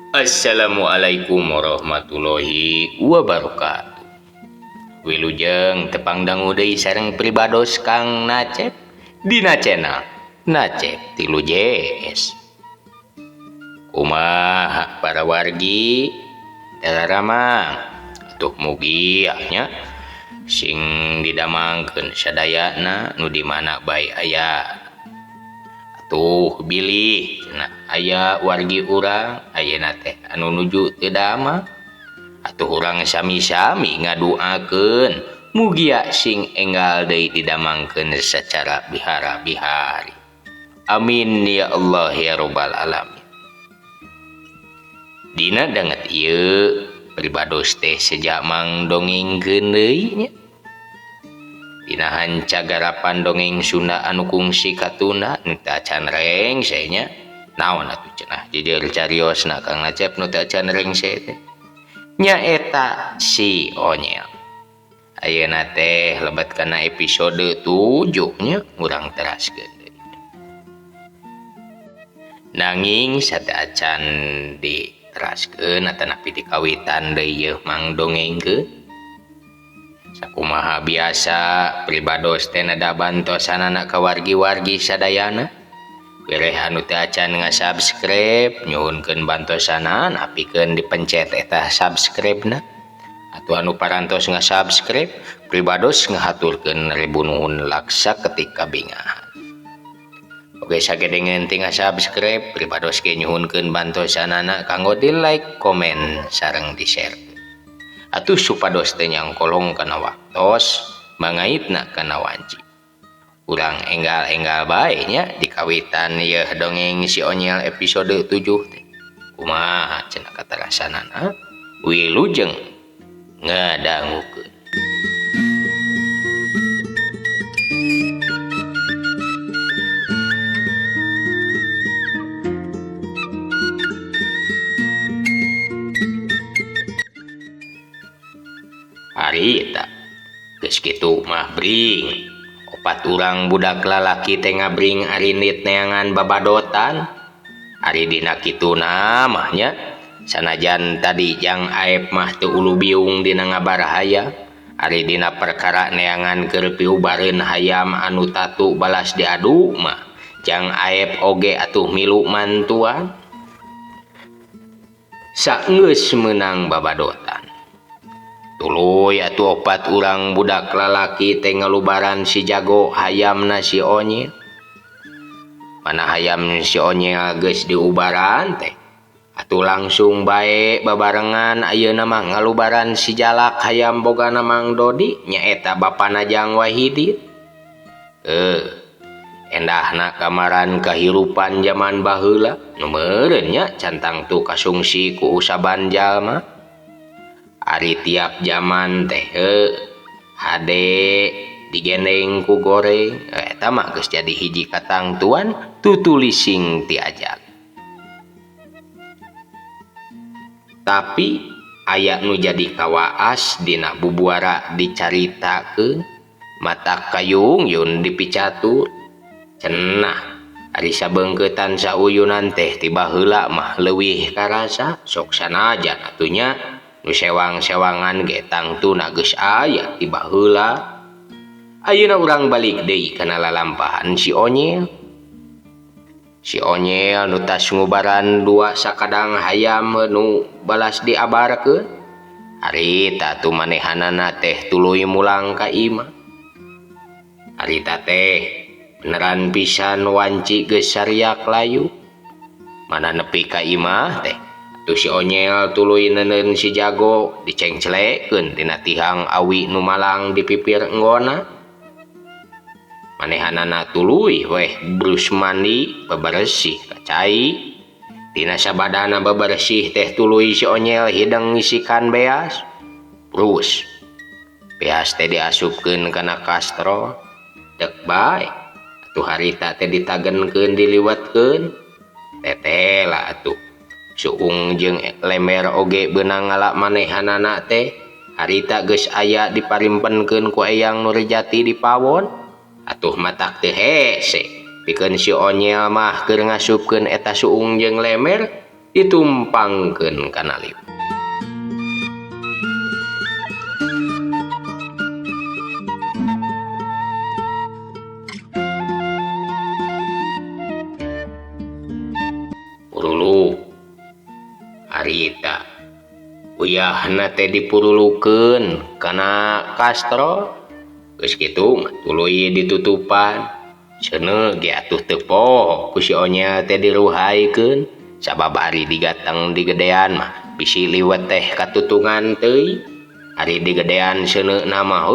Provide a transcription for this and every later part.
Assalamualaikum warahmatullahi wabarakatuh. Wilujeng tepang dangu deui sareng pribados Kang Nacep dina channel Nacep Tilu JS. Kumaha para wargi dalaramang atuh mugi nya sing didamangkeun sadayana nu di mana bae aya. Tuh bilih cenah aya wargi urang ayeuna teh anu nuju teu damang atuh urang sami-sami ngaduakeun mugi sing enggal deui didamangkeun sacara bihara-bihari. Amin ya Allah ya rabbal alamin. Dina danget ieu pribados teh seja mangdongengkeun deui nya. Dina hanca garapan dongeng Sunda anu kungsi katunda nu teu acan rengse nya. Naon atuh cenah jejer cariosna Kang Nacep nu teu acan rengse teh? Nya eta si Onyel. Ayeuna teh lebet kana episode 7 nya urang teraskeun deui. Nanging sateu acan diteraskeun atanapi dikawitan deui yeuh mangdongengkeun. Sakumaha biasa pribados teh nada bantosanana ka wargi-wargi sadayana. Wireh anu teu acan ngasubscribe nyuhunkeun bantosanan apikeun dipencet eta subscribe-na. Atuh anu parantos ngasubscribe pribados ngahaturkeun ribu nuhun laksa ketika bingahan. Oge sagedengeun teu ngasubscribe pribados ge nyuhunkeun bantosanana kanggo di like, komen sareng di share. Atuh supados teu nyangkolong kana waktos mangaitna kana wanci. Urang enggal-enggal bae nya dikawitan yeuh dongeng si Onyel episode 7 teh. Kumaha cenah katarasanana? Wilujeng ngadangukeun. Harita geus kitu mah bring opat urang budak lalaki teh ngabring arinit neangan babadotan. Ari dina kituna mah nya sanajan tadi jang aep mah teu ulu biung dina ngabarahaya, ari dina perkara neangan keur piubareun hayam anu tatu balas diadu mah jang aep oge atuh milu mantuan. Saenggeus meunang babadotan tuluy atuh opat urang budak lalaki teh ngalubaran si jago hayamna si Onyel. Mana hayam si Onyel geus diubaran teh atuh langsung bae babarengan ayeuna mah ngalubaran si jalak hayam bogana Mang Dodi nyaeta bapana Jang Wahidin. Endahna kamaran kahirupan zaman baheula nu meureun nya cantang tu kasungsi ku usaban jalma. Ari tiap zaman teh hade digendeng ku goreng eta mah geus jadi hiji katangtuan tutulising ti ajal. Tapi aya nu jadi kawaas dina bubuara dicaritakeun mata kayung yun dipicatur cenah ari sabeungkeutan sauyunan teh ti baheula mah leuwih karasa sok sanajan atuh nya nu sewang-sewangan ge tangtuna geus aya ti baheula. Ayeuna urang balik deui kana lalampahan si Onyel. Si Onyel nu tas ngubaran dua sakadang hayam nu balas diabarkeun. Harita tu manehanana teh tuluy mulang ka imah. Harita teh beneran pisan wanci geus sariak layu. Mana nepi ka imah teh tu si Onyel tuluy neuneun si jago dicengcelekeun tina tihang awi nu malang di pipir enggona. Manehanana tuluy weh brus mandi bebersih ka cai. Tina sabadana bebersih teh tuluy si Onyel hideng ngisikan beas. Brus beas teh diasupkeun kana kastrol dek bae. Atuh harita teh ditagenkeun diliwatkeun. Tetela atuh suung jeung lemer oge beunang ngala manehanana teh harita geus aya diparimpenkeun ku Eyang Nurjati di pawon. Atuh matak teu hese pikeun si Onyel mah keur ngasupkeun eta suung jeung lemer ditumpangkeun kana liwat. Purulu harita uyahna teh dipurulukeun kana kastro geus kitu tuluy ditutupan cenah ge atuh teu poho ku si onya teh diruhaikeun sababari digateng di gedean mah bisi liwat teh katutungan teuy ari di gedean seuneuna mah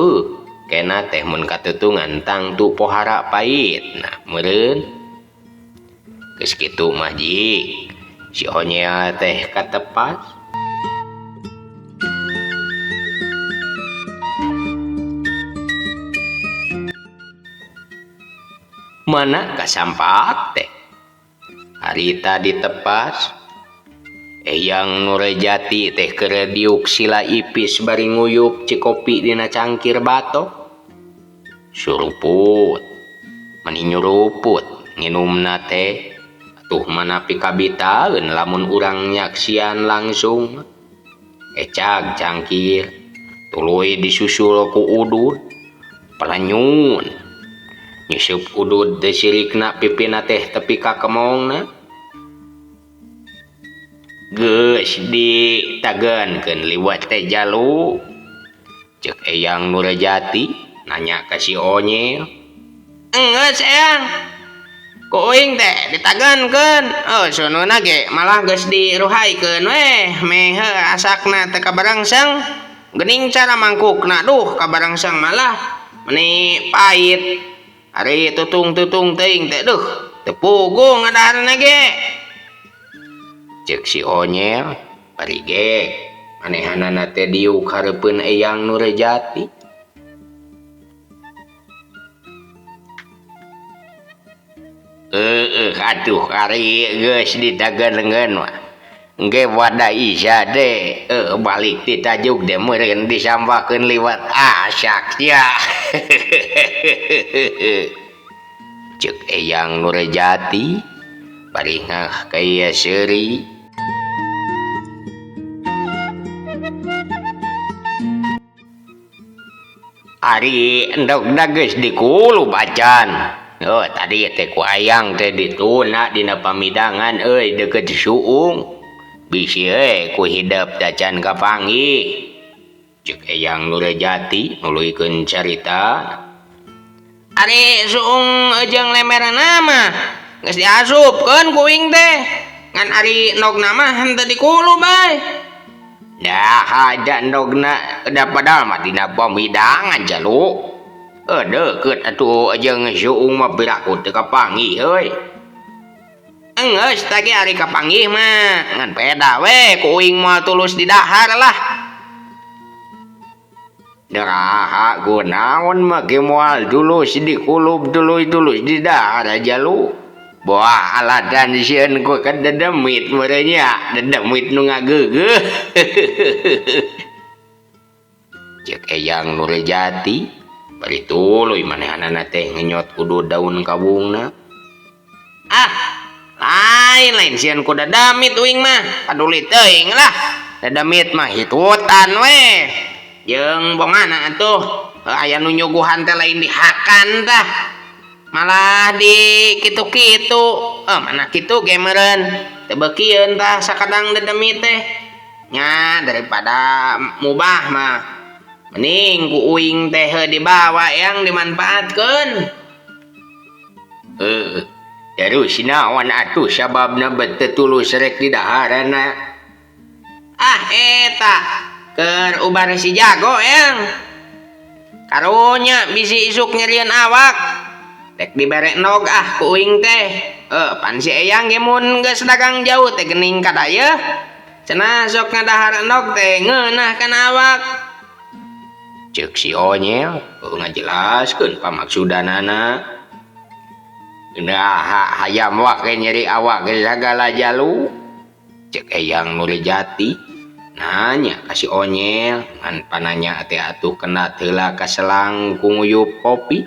kena teh mun katutungan tangtu pohara pait. Nah meureun geus kitu mah ji si onya teh katepas mana kasampak teh harita ditepas eyang Nurejati teh keur diuk sila ipis bari nguyup cikopi dina cangkir batok suruput mani nyuruput nginumna teh atuh manapi kabitaeun lamun urang nyaksian langsung ecag cangkir tuluy disusul ku udud palanyun nyusup udud teh sirikna pipina teh tepi ka kemongna geus ditageunkeun liwat teh jalu ceuk eyang Nurejati nanya ka si onye geus eyang ku uing teh ditageunkeun sununa ge malah geus diruhaikeun we meh asakna teh kabarangsang geuning cara mangkukna duh kabarangsang malah meni pait ari tutung-tutung teuing teh duh teu puguh ngadaharna ge ceuk si onye bari ge manehanana teh diuk hareupeun eyang Nurejati atuh ari geus ditageunkeun mah engke wadah isya de balik ti tajuk de meureun disampakeun liwat asak ya. Ceuk eyang Nurejati bari ngah ka ieu seuri ari endogna geus dikulub acan tadi teh ku ayang teh dituna dina pamidangan deukeut suung bisi ku hidep dacan kapanggih ceuk eyang Nurejati nuluykeun carita ari suung jeung lemerna mah geus diasupkeun ku uing teh ngan ari endogna mah henteu dikulub bae dah ada endogna da padahal mah dina pamidangan jalu deukeut atuh jeung suung mah biraku teu kapanggih euy geus tah ge ari kapanggih mah ngan peda we ku uing moal tulus di dahar lah daraha gunaon mah ge moal tulus dikulub tulus di dahar aja lu boah aladan sieun ku ka dedemit meureun nya dedemit nu ngageugeuh. Ceuk eyang Nurejati bari tuluy manehanana teh ngenyot kudu daun kabungna lain sieun ku dadamit uing mah paduli teuing lah dadamit mah hitutan we jeung bongana atuh aya nu nyuguhan teh lain dihakan tah malah di kitu-kitu mana kitu ge meureun teu beukieun tah sakadang dadamit teh nya daripada mubah mah mending ku uing teh dibawa yang dimanfaatkeun terus naon atuh sababna bete tulus rek di daharana eta keur ubar si jago yang karunya bisi isuk nyerieun awak rek dibere nog ku uing teh pan si eyang ge mun geus dagang jauh teh geuning kadaya cenah sok ngadahar nog teh ngeunah kana awak ceuk si onye ngajelaskeun pamaksudanana hayam wake nyeri awak ge sagala jalu ceuk eyang Nurejati nanya ka si onye ngan pananya teh atuh kena heula ka selang ku nguyup kopi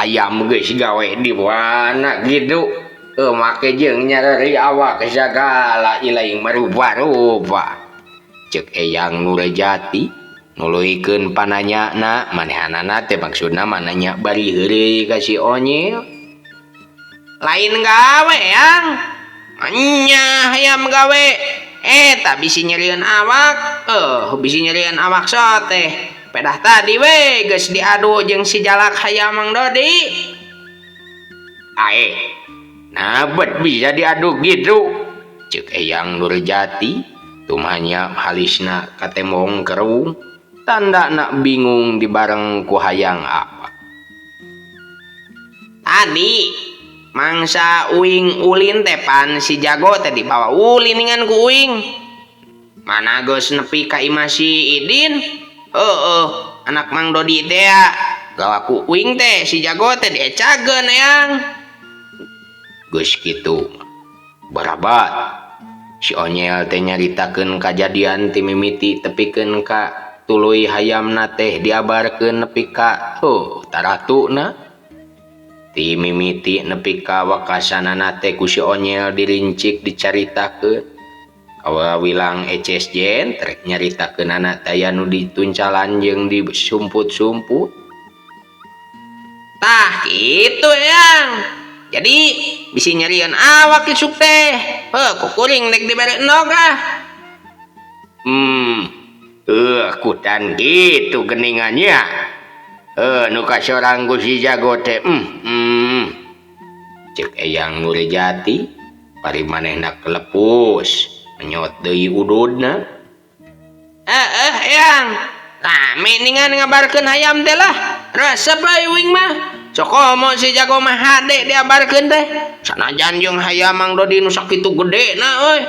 hayam geus gawe di mana gitu make jeung nyari awak segala ilaing marupa-rupa cek Eyang Nurjati nuluikeun pananyana manehanana teh maksudna mananya bari heureuy ka si Onyil lain gawe yang nya hayam gawe tak bisi nyerieun awak bisi nyerieun awak teh pedah tadi we geus diadu jeung si jalak hayam Mang Dodi nabet bisa diadu gitu cek Eyang Nurjati tumanya halisna katembong kerung tanda nak bingung dibareng ku hayang apa tadi mangsa uing ulin tepan si jago tadi bawa ulin dengan ku uing mana geus nepi ka imah si Idin anak Mang Dodi teh gawa ku uing teh si jago teh diecageun yang geus kitu barabat si Onyel teh nyaritakeun kajadian ti mimiti tepikeun ka tuluy hayamna teh diabarkeun nepi ka taratuna ti mimiti nepi ka wakasanana teh ku si Onyel dirincik dicaritakeun kawawilang eces jen trek nyaritakeun anak daya nu dituncalan jeung disumput-sumput tah kitu yang jadi bisi nyerieun awak isuk teh kukuring dek dibere endog kutan gitu geningannya nu kasorang ku si jago teh cek Eyang Nurjati bari manehna kelepus menyot deui ududna yang rame ningan ngabarkeun hayam teh lah resep bae uing mah cokomo si jago mah hade diabarkeun teh sanajan jeung hayam Mang Dodi nu sakitu gedena euy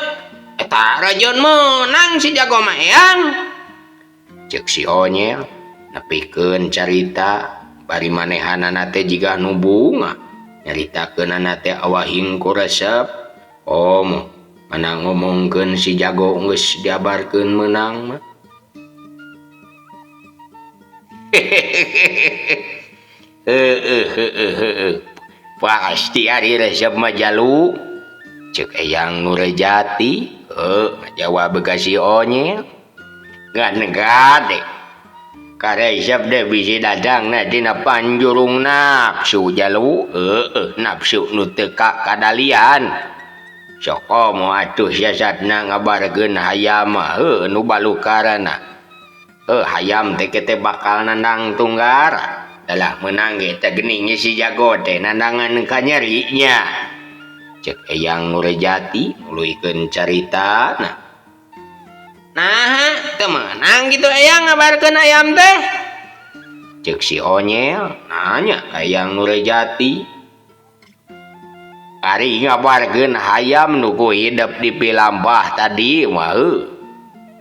eta rajeun menang si jago mah yang cek si Onyel nepikeun carita bari manehanana teh jiga nu bunga nyaritakeunana teh awahing ku resep mana ngomongkeun si jago geus diabarkeun menang mah pasti ari resep majalu cek Eyang Nurjati ngajawab ka si Onyel gade karesep deh bisi dadangna dina panjurung nafsu jalu nafsu nu teu kadalian sokomo atuh siasatna ngabarkeun hayam nu balukarana hayam teh teh bakal nandang tunggar dalah menang ge teh geningnya si jago teh nandangan ka nyerinya cek Eyang Nurjati nuluikeun carita nah teu menang gitu Eyang ngabarkeun hayam teh cek si Onyel nanya ka Eyang Nurjati ari ngabarkeun hayam nu ku hidup di Pilampah tadi mah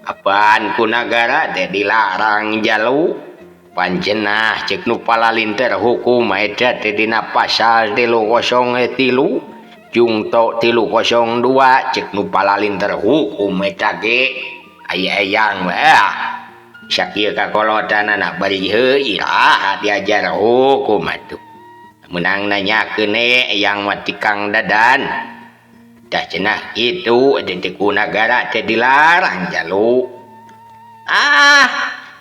apaan ku nagara teh dilarang jalu pancenah cek nu palalinter hukum eta teh dina pasal 303 jungto 302 cek nu palalinter hukum eta ge Eyang sakieu kakolotanana bari heuh iraha diajar hukum atuh menang nanyakeun Eyang mah Kang Dadan dah cenah itu ku nagara teh dilarang jalu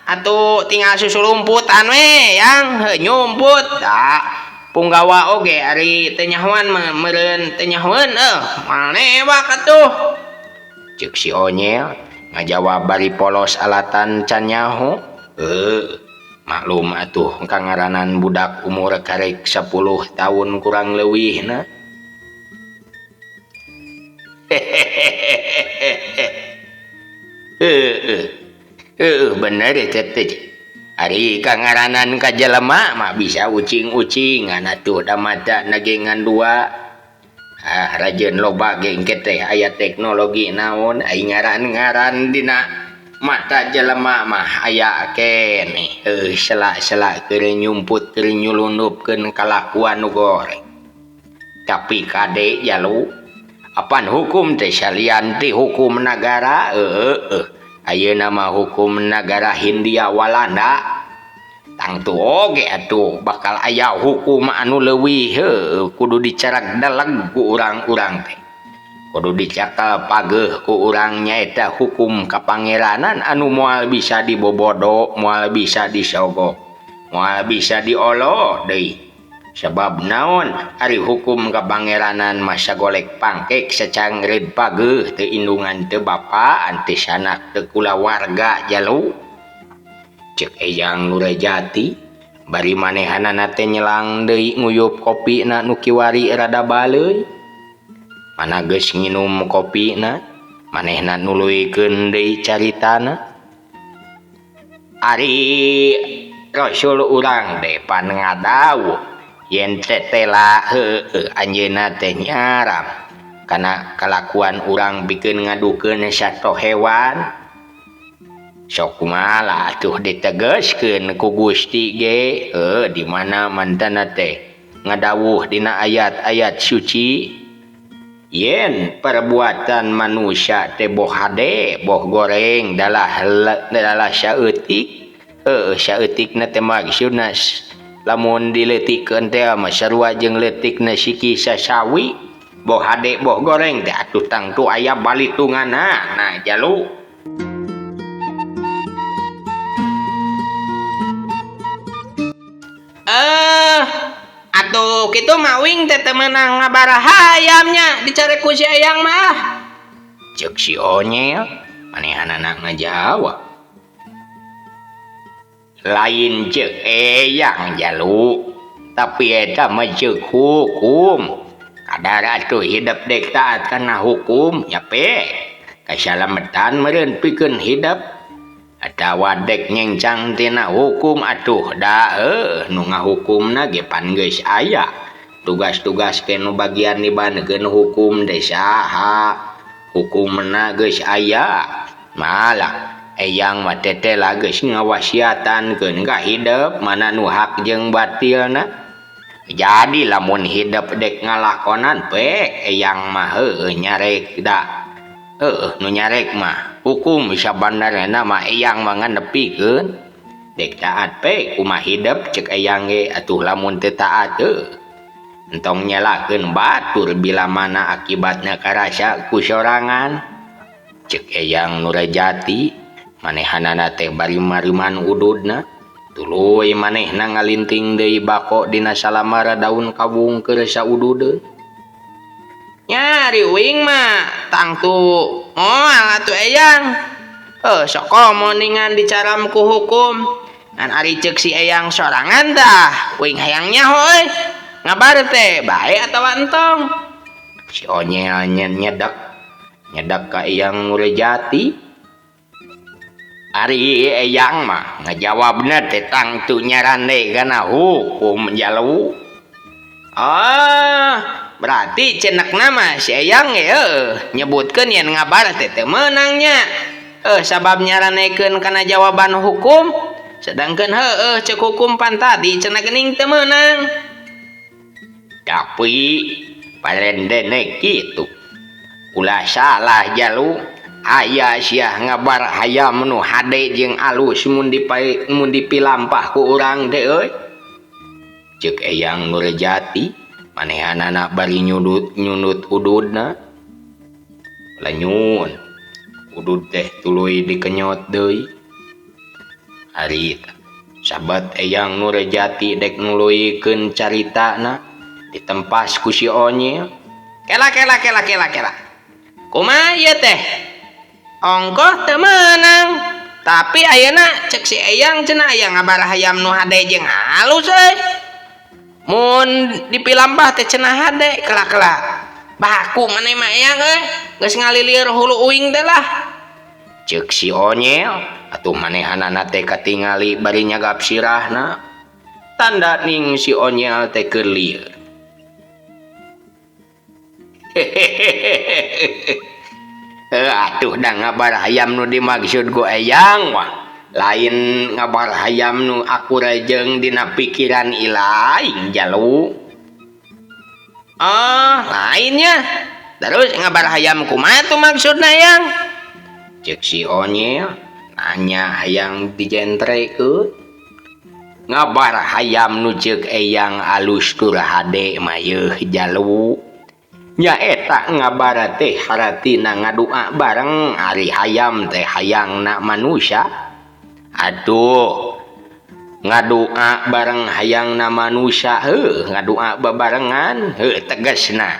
atuh tinggal susulumputan we yang nyumput punggawa oge ari teh nyahoan meureun teh nyahoan manewak atuh cek si Onyel ngajawab bari polos alatan can nyaho maklum atuh kangaranan budak umur karek 10 tahun kurang leuwihna bener teh ari kangaranan ka jelema mah bisa ucing-ucingan atuh da mata nagengan dua rajeun loba gengket teh aya teknologi naon ai ngaran-ngaran dina mata jelema mah aya keneh selak-selak keur nyumput keur nyulundupkeun kalakuan nu goreng tapi kade jalu apan hukum teh salian ti hukum nagara ayeuna mah hukum nagara Hindia Walanda tangtu oge atuh bakal aya hukum anu leuwih kudu dicarak daleg ku urang-urang teh kudu dicakal pageuh ku urang nyaeta hukum kapangeranan anu moal bisa dibobodo moal bisa disogok moal bisa diolo deui sabab naon ari hukum kapangeranan masa golek pangkek sacangreud pageuh teu indungan teu bapa antis anak teu kulawarga jalu cek Eyang Nurajati bari manehanana teh nyelang deui nguyup kopina nu kiwari rada baleuy mana geus nginum kopina manehna nuluykeun deui caritana ari rasul urang teh pan ngadawuh yen tetela anjeunna teh nyaram kana kalakuan urang pikeun ngadukeun sato hewan sok kumaha atuh ditegaskeun ku Gusti ge di mana mantana teh ngadawuh dina ayat-ayat suci yen perbuatan manusia teh boh hade boh goreng dalah saeutik saeutikna teh maksudna lamun dileutikeun teh mah sarua jeung leutikna siki sasawi boh hade boh goreng teh atuh tangtu aya balitunganna nah jalu atuh kitu mawing teh menang ngabaraha ayamnya dicari ku si Eyang mah cek si Onyel manehanana ngajawab lain cek Eyang jalu tapi eta mah cek hukum kadar atuh hidup dek taat kana hukum nyape kasalametan meureun pikeun hidup atawa dek nyencang tina hukum atuh da nu ngahukumna ge pan geus aya tugas-tugas kenu bagian dibanekeun hukum teh saha hukumna geus aya malah Eyang mah teh lah geus ngawasiatankeun ka hidup mana nu hak jeung batilna jadi lamun hidup dek ngalakonan pe Eyang mah nyarek da nu nyarek mah hukum sabanarna mah Eyang mah nganepikeun dek taat pe kumaha hidup cek Eyang ge atuh lamun teu taat entong nyalakeun batur bila mana akibatna karasa ku sorangan cek Eyang Nurajati manehanana teh bari mariman ududna tuluy manehna ngalinting deui bako dina salamara daun kawung keur saududeun nyari wing mah tangtu atuh Eyang sok moningan dicaram ku hukum dan ari ceuk si Eyang sorangan dah wing hayang nyaho ngabar teh bae atawa entong si Onyel nyedak ka Eyang Nurajati ari Eyang mah ngajawabna teh tangtu nyarande kana hukum jalu berarti cenekna mah si Eyang nyebutkeun yen ngabar teh teu meunangnya sabab nyaranekeun kana jawaban hukum sedangkeun cek hukum pan tadi cenah geuning teu meunang tapi parendene kitu ulah salah jalu aya sia ngabar hayam nu hade jeung alus mun dipilampah ku urang teh ceuk Eyang Nurajati manehanana bari nyunut ududna lanyun udud teh tuluy dikenyot deui ari sahabat Eyang Nurajati dek nuluykeun caritana ditempas ku si Onyel kela kumaha ieu teh ongkoh teu meunang tapi ayeuna cek si Eyang cenah aya ngabar hayam nu hade jeung halus mun dipilampah teh cenah hade kelak baku maneh mah Eyang geus ngalilir hulu uing teh lah ceuk si Onyel atuh manehanana teh katingali bari nyagap sirahna tanda ning si Onyel teh keur lieur atuh da ngabar hayam nu dimaksud ku Eyang wah lain ngabar hayam nu akura jeung dina pikiran ilaing jalu lainnya terus ngabar hayam kumaha tuh maksudna Eyang cek si Onyel nanya hayang dijentrekeun ngabar hayam nu ceuk eyang alus tur hade mah yeuh jalu nyaeta ngabar teh haratina ngadua bareng ari hayam teh hayangna manusia. Atuh ngadua bareng hayangna manusia ngadua bebarengan tegasna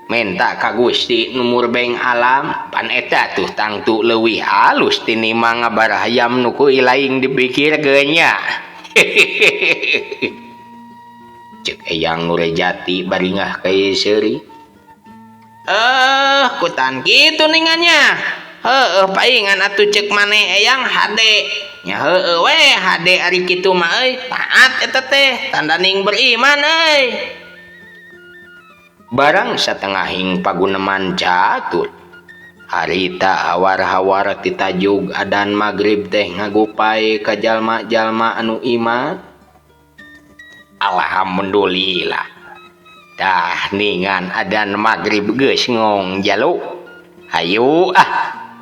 minta ka Gusti nu murbeng alam pan eta tuh tangtu leuwih halus tinimbang ngabar hayam nu ku ilaing dipikir geunya. Ceuk eyang Nurjati baringah ka ieu seuri. Kutan kitu ningannya. Paingan atuh ceuk maneh eyang hade. Nya heueuh we hade ari kitu mah taat eta teh tandaning beriman euy. Barang satengahing paguneman catur harita hawar-hawar ti tajug adan magrib teh ngagupay ka jalma-jalma anu iman. Alhamdulillah tah ningan adan magrib geus ngong jalu hayu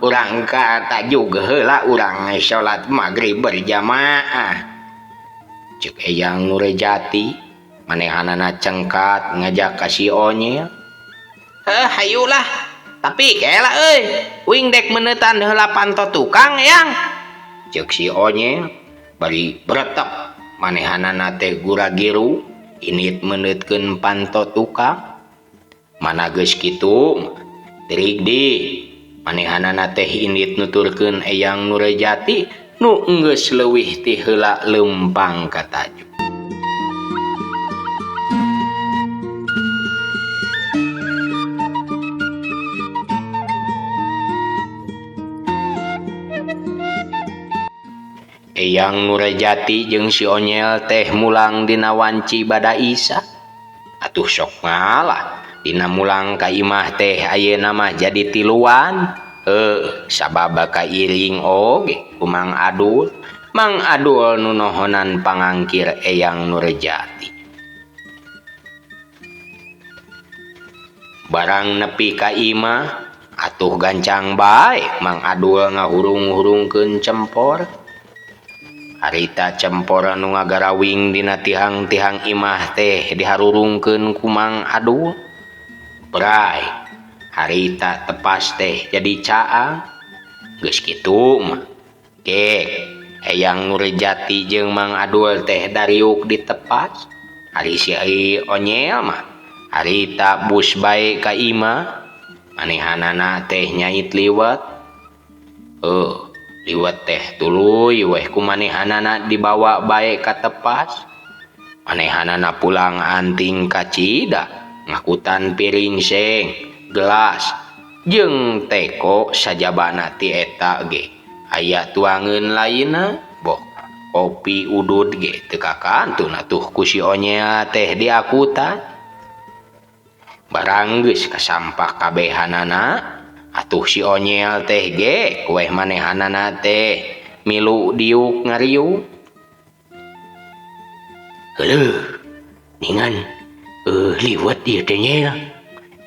urang ka tajug heula urang salat magrib berjamaah. Ceuk eyang Nurjati manehanana cengkat ngajak ka si Onyel. Hayulah tapi kela uing dek meneutan heula panto tukang eyang. Ceuk si Onyel bari beretep manehanana teh gura-giru init meneutkeun panto tukang. Mana geus kitu teuing di manehanana teh init nuturkeun eyang Nurjati nu geus leuwih ti heula leumpang ka tajug. Eyang Nurjati jeung si Onyel teh mulang dina wanci bada Isya. Atuh sok ngalah dina mulang ka imah teh ayeuna mah jadi tiluan. Sababa kairing oge ku Mang Adul. Mang Adul nu nohonan pangangkir eyang Nurjati. Barang nepi ka imah atuh gancang bae Mang Adul ngahurung-hurungkeun cempor. Harita cempor nu ngagarawing dina tihang-tihang imah teh diharurungkeun ku Mang Adul. Bray harita tepas teh jadi caang. Geus kitu mah kek eyang Nurjati jeung Mang Adul teh dariuk ditepas. Ari si Onyel mah harita bus bae ka imah manehanana teh nyait liwet. Liwet teh tuluy weh kumanehanana dibawa bae ka tepas. Manehanana pulang anting ka cida ngakutan piring seng gelas jeung teko sajabana ti eta ge aya tuangeun lainna boh kopi udud ge teu kakantun atuh ku si Onyel teh diakutan. Barang geus kasampah kabehanana atuh si Onyel teh ge weh manehanana teh milu diuk ngariung. Heuh ningan liwet ieu teh Nyel.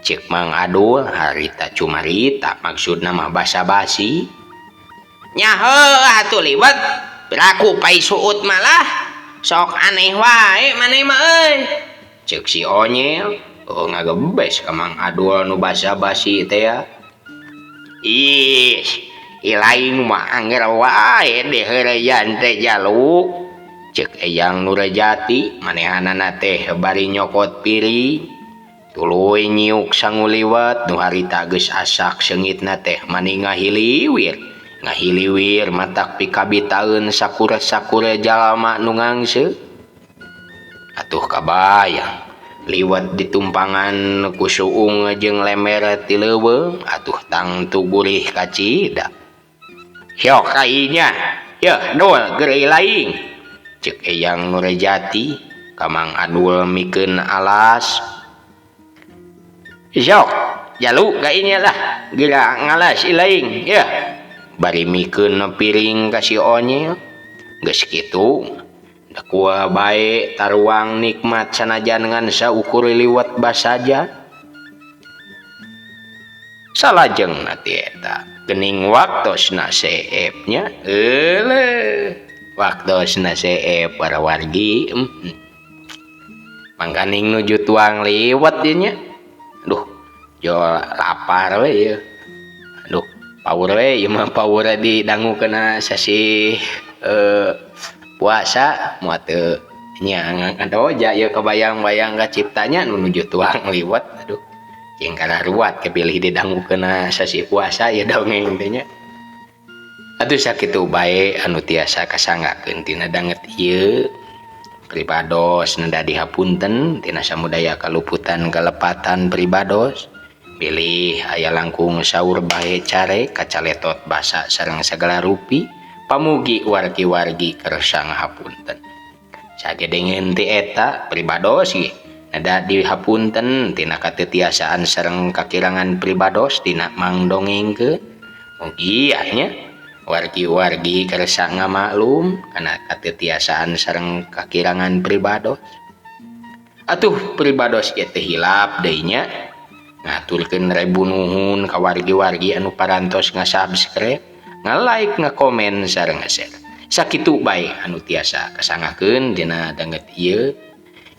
Ceuk Mang Adul harita cumarita maksudna mah basa-basi. Nya heuh atuh liwet biraku pai suut malah sok aneh wae maneh mah ceuk si Onyel. Ngagebes ka Mang Adul nu basa-basi teh ya. Ilaing mah angger wae deheureyan teh jalu. Ceuk eyang Nurjati manehanana teh bari nyokot piring tuluy nyiuk sangu liwet nu harita geus asak seungitna teh mani ngahiliwir matak pikabitaeun sakure-sakure jalma nu ngangseuk. Atuh kabayang liwet ditumpangan ku suung jeung lemer ti leuweung atuh tangtu gurih ka cida. Hyok kainya yeuh dul geureuy laing ceuk eyang Nurjati ka Mang Adul mikeun alas. Sok jalu kainya lah geura ngalas ilaing yeuh bari mikeun piring ka si Onyel. Geus kitu da kua bae taruang nikmat sanajan ngan saukur liwet basaja. Salajengna ti eta geuning waktosna seepnya waktosna CF para wargi mangkaning nuju tuang liwat dinya. Duh, jo lapar we ya. Duh, power we ieu mah power di dangu kena sasi puasa moal teu nya ngadoja ya kebayang-bayang ka ciptanya nu nuju tuang liwat. Aduh, jeung kararuat kepilih di dangu kena sasi puasa ya dongeng teh nya. Atuh sakitu bae anu tiasa kasanggakeun tina danget ieu pribados nanda dihapunten tina samudaya kaluputan kalepatan pribados pilih aya langkung saur bae care kacaletot basa sareng sagala rupi pamugi wargi-wargi kersa ngahapunten sagedengeun ti eta pribados ge nada dihapunten tina katetiasaan sareng kakirangan pribados tina mangdongengkeun mugi nya wargi-wargi kersa ngamaklum kana katetiasaan sareng kakirangan pribados. Atuh pribados ge teh hilap deui nya ngaturkeun rebu nuhun ka wargi-wargi anu parantos ngasubscribe, nga-like, ngakomen sareng nge-share. Sakitu bae anu tiasa kasangakeun dina danget ieu.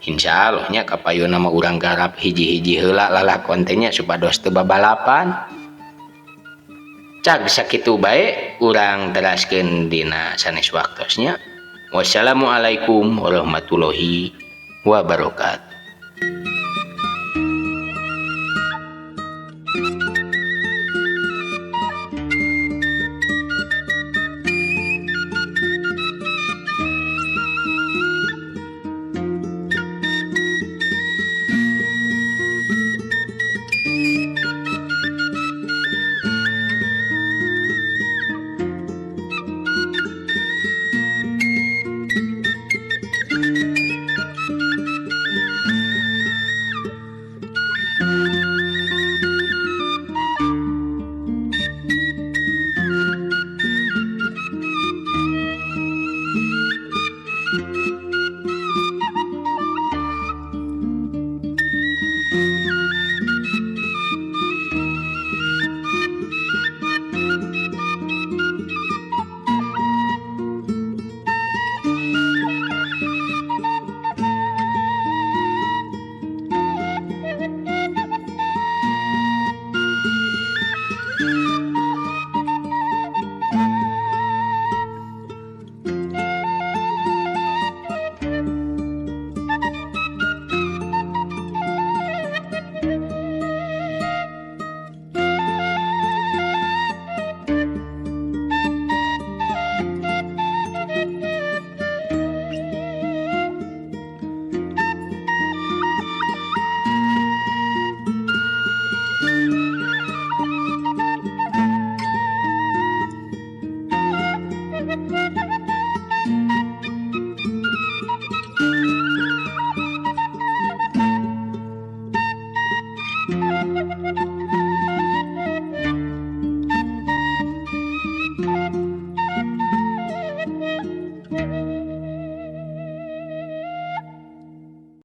Insyaallah nya kapayuna mah urang garap hiji-hiji heula lalakon teh nya supados teu babalapan. Cag sakitu bae urang teraskeun dina sanes waktosnya. Wassalamualaikum warahmatullahi wabarakatuh.